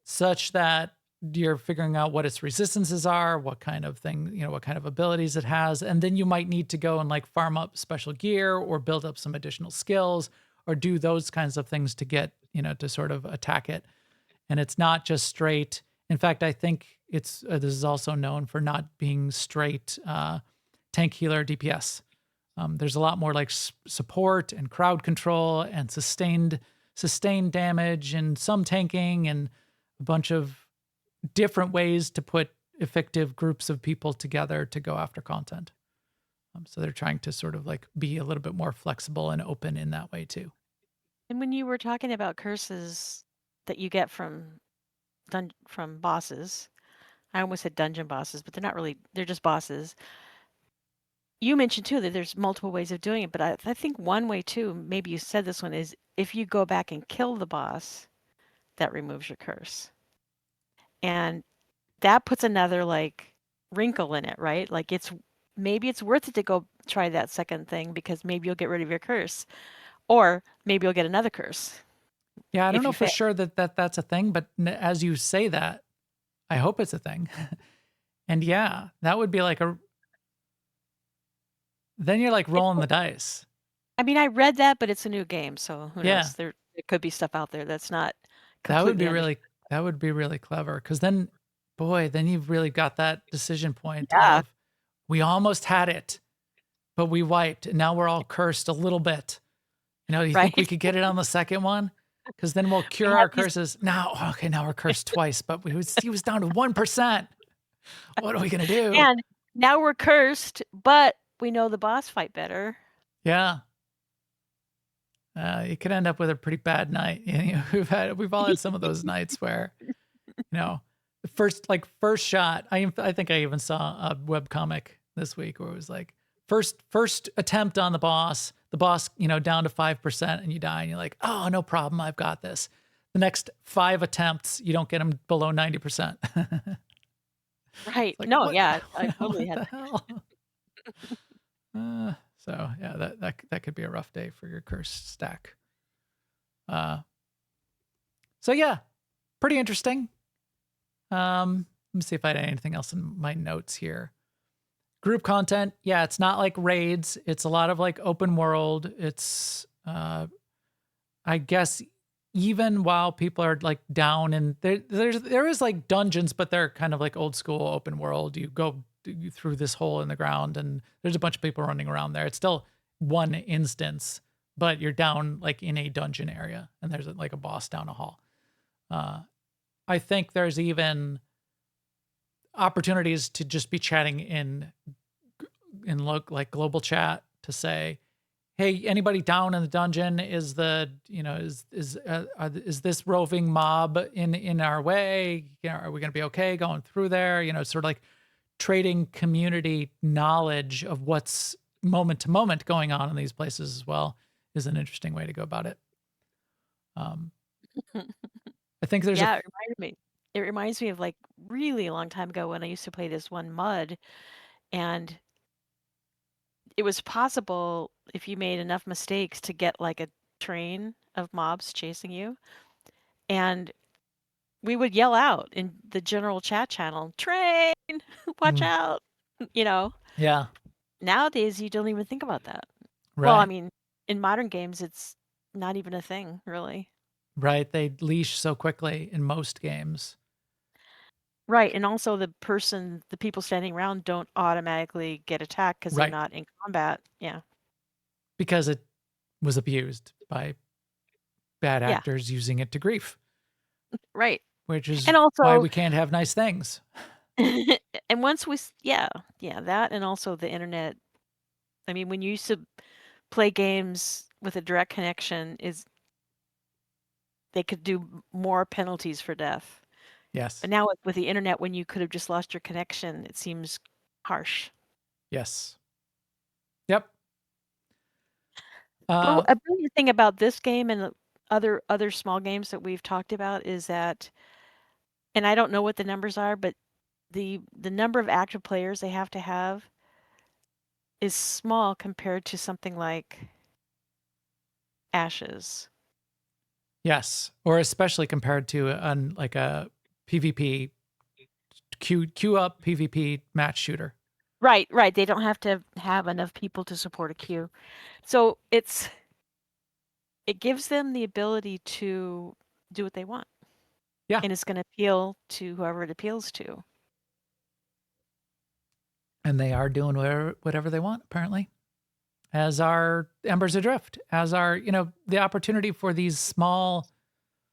such that you're figuring out what its resistances are, what kind of thing, what kind of abilities it has. And then you might need to go and like farm up special gear or build up some additional skills or do those kinds of things to get, to sort of attack it. And it's not just straight. In fact, I think this is also known for not being straight tank healer DPS. There's a lot more like support and crowd control and sustained damage and some tanking and a bunch of different ways to put effective groups of people together to go after content. So they're trying to sort of like be a little bit more flexible and open in that way too. And when you were talking about curses that you get from bosses, I almost said dungeon bosses, but they're just bosses. You mentioned too that there's multiple ways of doing it, but I think one way too, maybe you said this one, is if you go back and kill the boss, that removes your curse. And that puts another like wrinkle in it, right? Like maybe it's worth it to go try that second thing because maybe you'll get rid of your curse, or maybe you'll get another curse. Yeah, I don't know for sure that's a thing, but as you say that, I hope it's a thing. And yeah, that would be like then you're like rolling the dice. I mean, I read that, but it's a new game, so who knows? There could be stuff out there that's not completely that would be really clever because then you've really got that decision point of we almost had it, but we wiped and now we're all cursed a little bit. Do you think we could get it on the second one? Because then we'll cure our curses. Now we're cursed twice, but he was down to 1%. What are we gonna do? And now we're cursed, but we know the boss fight better. Yeah. You could end up with a pretty bad night. We've all had some of those nights where, the first shot. I think I even saw a webcomic this week where it was like first attempt on the boss, down to 5% and you die and you're like, oh, no problem. I've got this. The next 5 attempts, you don't get them below 90%. Right. Like, no, yeah. I totally had that. So yeah, that could be a rough day for your curse stack. So yeah, pretty interesting. Let me see if I had anything else in my notes here. Group content, yeah, it's not like raids. It's a lot of like open world. It's, I guess, even while people are like down and there is like dungeons, but they're kind of like old school open world. You go through this hole in the ground and there's a bunch of people running around there. It's still one instance, but you're down like in a dungeon area and there's like a boss down a hall. I think there's even opportunities to just be chatting in like global chat to say, hey, anybody down in the dungeon? Is this roving mob in our way? Are we going to be okay going through there? Sort of like trading community knowledge of what's moment to moment going on in these places as well is an interesting way to go about it. I think there's Yeah, it reminds me of like really a long time ago when I used to play this one mud, and it was possible if you made enough mistakes to get like a train of mobs chasing you. And we would yell out in the general chat channel, "Train, watch out." You know, yeah, nowadays you don't even think about that. Well, I right. mean, in modern games, it's not even a thing, really. Right. They leash so quickly in most games. Right, and also the people standing around don't automatically get attacked because they're Right. not in combat. Yeah. Because it was abused by bad Yeah. actors using it to grief, Right. which is And why also, we can't have nice things. and once yeah, that, and also the internet. I mean, when you used to play games with a direct connection, they could do more penalties for death. Yes. But now with the internet, when you could have just lost your connection, it seems harsh. Yes. Yep. But a brilliant thing about this game and other small games that we've talked about is that, and I don't know what the numbers are, but the number of active players they have to have is small compared to something like Ashes. Yes. Or especially compared to like a PvP queue up PvP match shooter. Right. They don't have to have enough people to support a queue. So it gives them the ability to do what they want. Yeah. And it's going to appeal to whoever it appeals to. And they are doing whatever they want, apparently. As are Embers Adrift, as are, the opportunity for these small.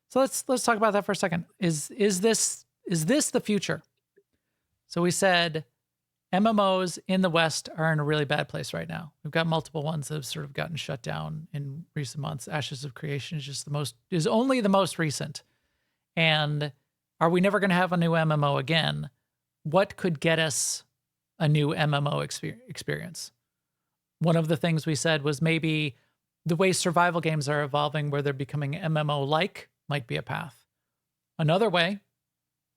So let's talk about that for a second. Is this the future? So we said MMOs in the West are in a really bad place right now. We've got multiple ones that have sort of gotten shut down in recent months. Ashes of Creation is only the most recent. And are we never going to have a new MMO again? What could get us a new MMO experience? One of the things we said was maybe the way survival games are evolving, where they're becoming MMO-like, might be a path. Another way,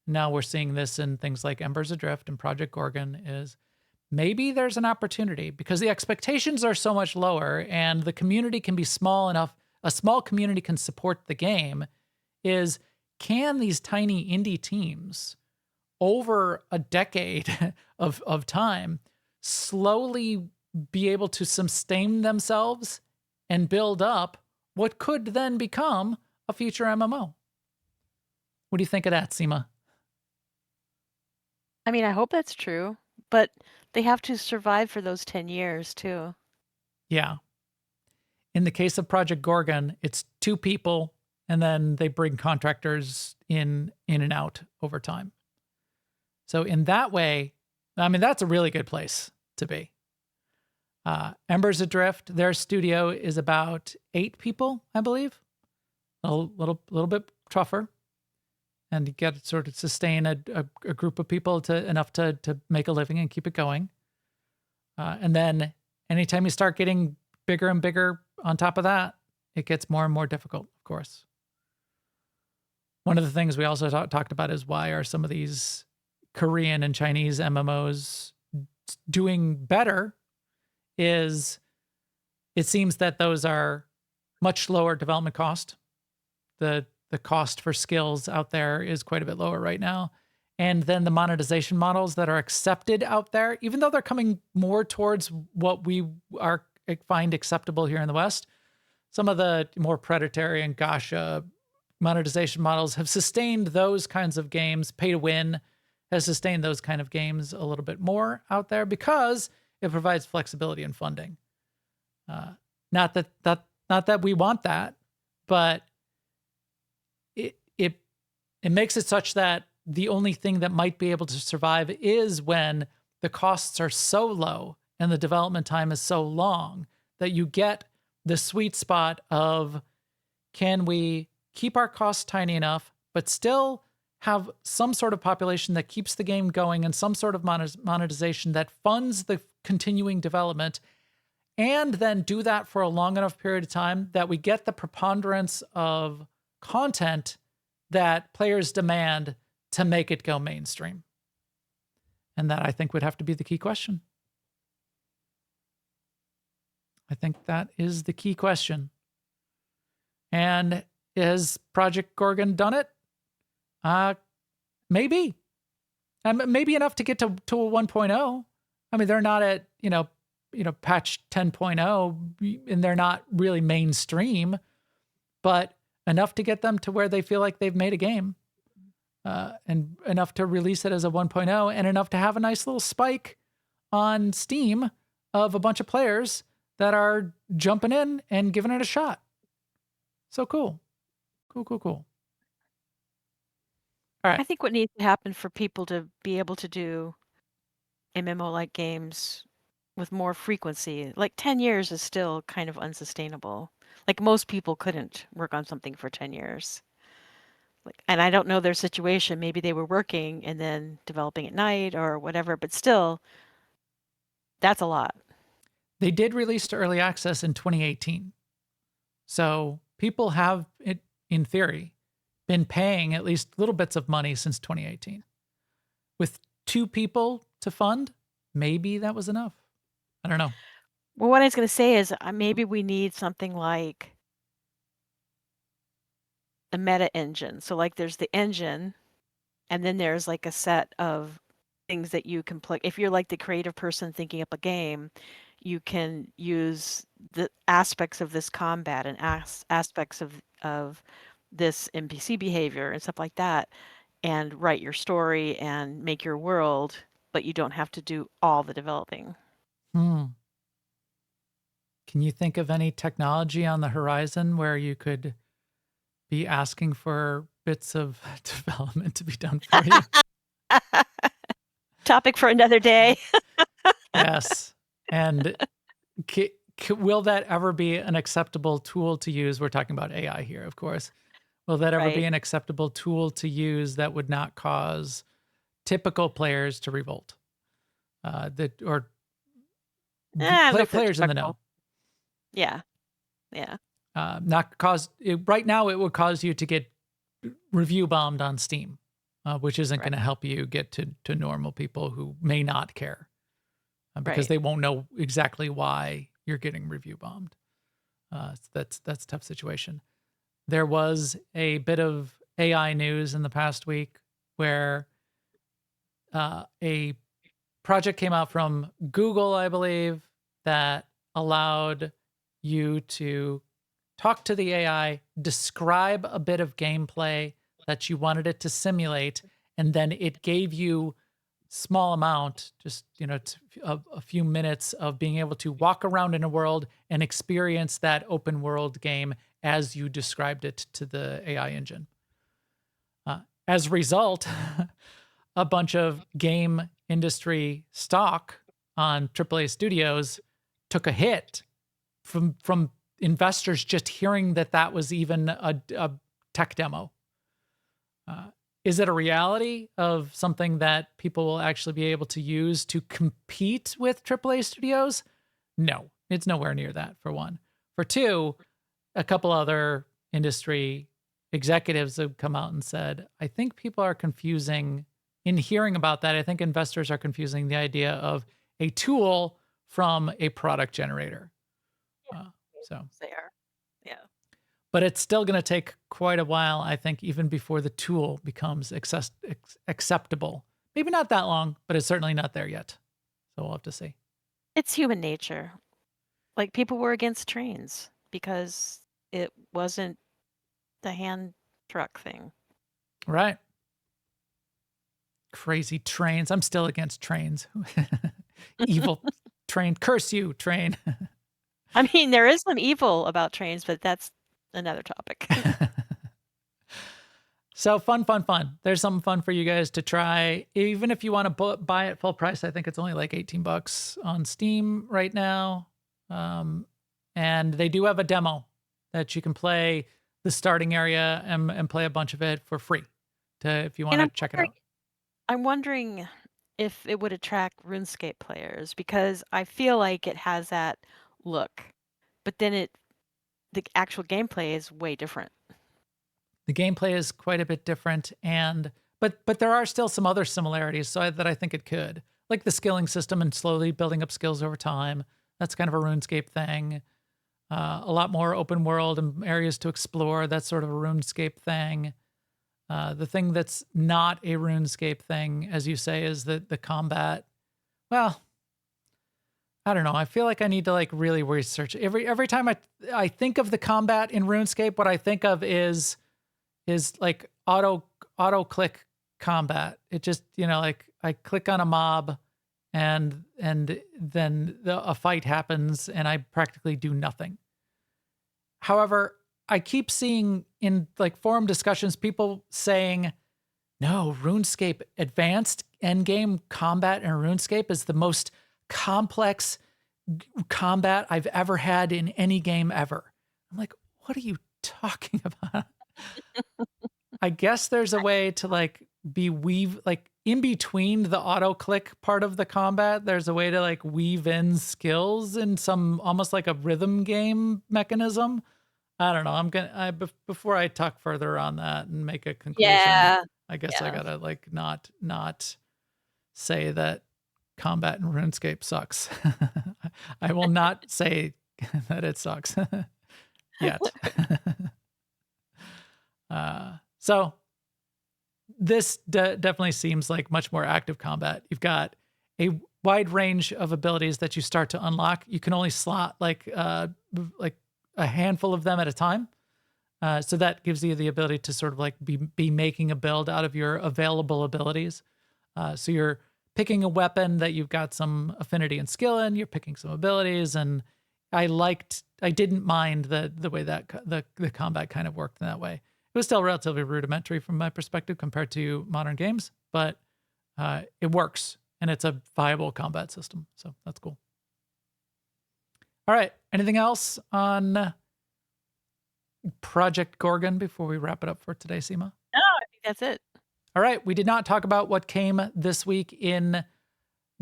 now we're seeing this in things like Embers Adrift and Project Gorgon, is maybe there's an opportunity because the expectations are so much lower and the community can be small enough, a small community can support the game, is can these tiny indie teams over a decade of time slowly be able to sustain themselves and build up what could then become a future MMO? What do you think of that, Sema? I mean, I hope that's true, but they have to survive for those 10 years too. Yeah. In the case of Project Gorgon, it's 2 people and then they bring contractors in and out over time. So in that way, I mean, that's a really good place to be. Embers Adrift, their studio is about 8 people, I believe. A little bit tougher. And you get to sort of sustain a group of people enough to make a living and keep it going. And then anytime you start getting bigger and bigger on top of that, it gets more and more difficult, of course. One of the things we also talked about is why are some of these Korean and Chinese MMOs doing better is it seems that those are much lower development cost. The cost for skills out there is quite a bit lower right now. And then the monetization models that are accepted out there, even though they're coming more towards what we find acceptable here in the West, some of the more predatory and gacha monetization models have sustained those kinds of games. Pay to win has sustained those kind of games a little bit more out there because it provides flexibility and funding. Not that we want that, but it makes it such that the only thing that might be able to survive is when the costs are so low and the development time is so long that you get the sweet spot of, can we keep our costs tiny enough, but still have some sort of population that keeps the game going and some sort of monetization that funds the continuing development, and then do that for a long enough period of time that we get the preponderance of content that players demand to make it go mainstream. And that I think would have to be the key question. I think that is the key question. And has Project Gorgon done it? Maybe. Maybe enough to get to a 1.0. I mean, they're not at, patch 10.0, and they're not really mainstream, but enough to get them to where they feel like they've made a game. And enough to release it as a 1.0, and enough to have a nice little spike on Steam of a bunch of players that are jumping in and giving it a shot. So cool. Cool. All right. I think what needs to happen for people to be able to do MMO-like games with more frequency, like 10 years is still kind of unsustainable. Like most people couldn't work on something for 10 years. And I don't know their situation. Maybe they were working and then developing at night or whatever, but still, that's a lot. They did release to early access in 2018. So people have, in theory, been paying at least little bits of money since 2018. With 2 people to fund, maybe that was enough. I don't know. Well, what I was going to say is maybe we need something like a meta engine. So like there's the engine, and then there's like a set of things that you can plug. If you're like the creative person thinking up a game, you can use the aspects of this combat and aspects of this NPC behavior and stuff like that, and write your story and make your world, but you don't have to do all the developing. Can you think of any technology on the horizon where you could be asking for bits of development to be done for you? Topic for another day. Yes. And will that ever be an acceptable tool to use? We're talking about AI here, of course. Will that ever be an acceptable tool to use that would not cause typical players to revolt? Players in the know. Yeah. Not cause right now. It would cause you to get review bombed on Steam, which isn't going to help you get to normal people who may not care because they won't know exactly why you're getting review bombed. That's a tough situation. There was a bit of AI news in the past week where a project came out from Google, I believe, that allowed you to talk to the AI, describe a bit of gameplay that you wanted it to simulate, and then it gave you small amount, just a few minutes of being able to walk around in a world and experience that open world game as you described it to the AI engine. As a result, a bunch of game industry stock on AAA studios took a hit from investors just hearing that was even a tech demo. Is it a reality of something that people will actually be able to use to compete with AAA studios? No, it's nowhere near that, for one. For two, a couple other industry executives have come out and said, I think people are confusing, in hearing about that, I think investors are confusing the idea of a tool from a product generator. They are. Yeah. But it's still going to take quite a while, I think, even before the tool becomes acceptable. Maybe not that long, but it's certainly not there yet. So we'll have to see. It's human nature. Like people were against trains because it wasn't the hand truck thing. Right. Crazy trains. I'm still against trains. Evil train. Curse you, train. I mean, there is some evil about trains, but that's another topic. So fun. There's something fun for you guys to try. Even if you want to buy it full price, I think it's only like $18 on Steam right now. And they do have a demo that you can play the starting area and play a bunch of it for free if you want to check it out. I'm wondering if it would attract RuneScape players because I feel like it has that look, but then the actual gameplay is way different. The gameplay is quite a bit different, but there are still some other similarities that I think it could, like the skilling system and slowly building up skills over time. That's kind of a RuneScape thing. A lot more open world and areas to explore. That's sort of a RuneScape thing. The thing that's not a RuneScape thing, as you say, is the combat. Well, I don't know. I feel like I need to like really research every time I think of the combat in RuneScape. What I think of is like auto click combat. It just, like I click on a mob and then a fight happens and I practically do nothing. However, I keep seeing in like forum discussions people saying, no, RuneScape advanced endgame combat in RuneScape is the most complex combat I've ever had in any game ever. I'm like, what are you talking about? I guess there's a way to like like in between the auto click part of the combat, there's a way to like weave in skills in some almost like a rhythm game mechanism. I don't know. Before I talk further on that and make a conclusion, I guess I gotta like not say that combat in RuneScape sucks. I will not say that it sucks yet. So this definitely seems like much more active combat. You've got a wide range of abilities that you start to unlock. You can only slot like a handful of them at a time. So that gives you the ability to sort of like be making a build out of your available abilities. So you're picking a weapon that you've got some affinity and skill in, you're picking some abilities, and I didn't mind the way that the combat kind of worked in that way. It was still relatively rudimentary from my perspective compared to modern games, but it works and it's a viable combat system. So that's cool. All right. Anything else on Project Gorgon before we wrap it up for today, Sema? No, I think that's it. All right. We did not talk about what came this week in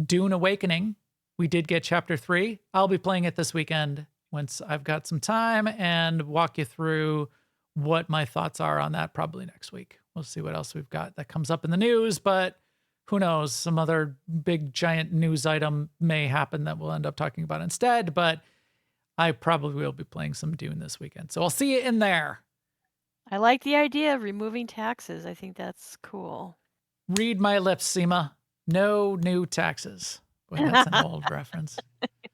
Dune Awakening. We did get Chapter 3. I'll be playing it this weekend once I've got some time and walk you through what my thoughts are on that probably next week. We'll see what else we've got that comes up in the news, but who knows? Some other big giant news item may happen that we'll end up talking about instead, but I probably will be playing some Dune this weekend. So I'll see you in there. I like the idea of removing taxes. I think that's cool. Read my lips, Sema. No new taxes. Boy, that's an old reference.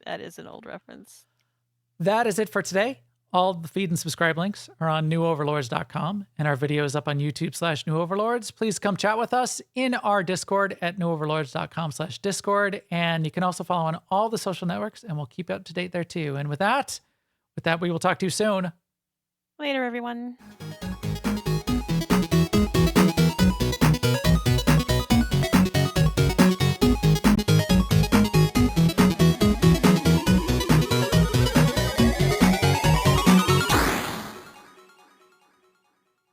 That is an old reference. That is it for today. All the feed and subscribe links are on newoverlords.com, and our video is up on YouTube/newoverlords. Please come chat with us in our Discord at newoverlords.com/Discord. And you can also follow on all the social networks, and we'll keep you up to date there too. And with that, we will talk to you soon. Later, everyone.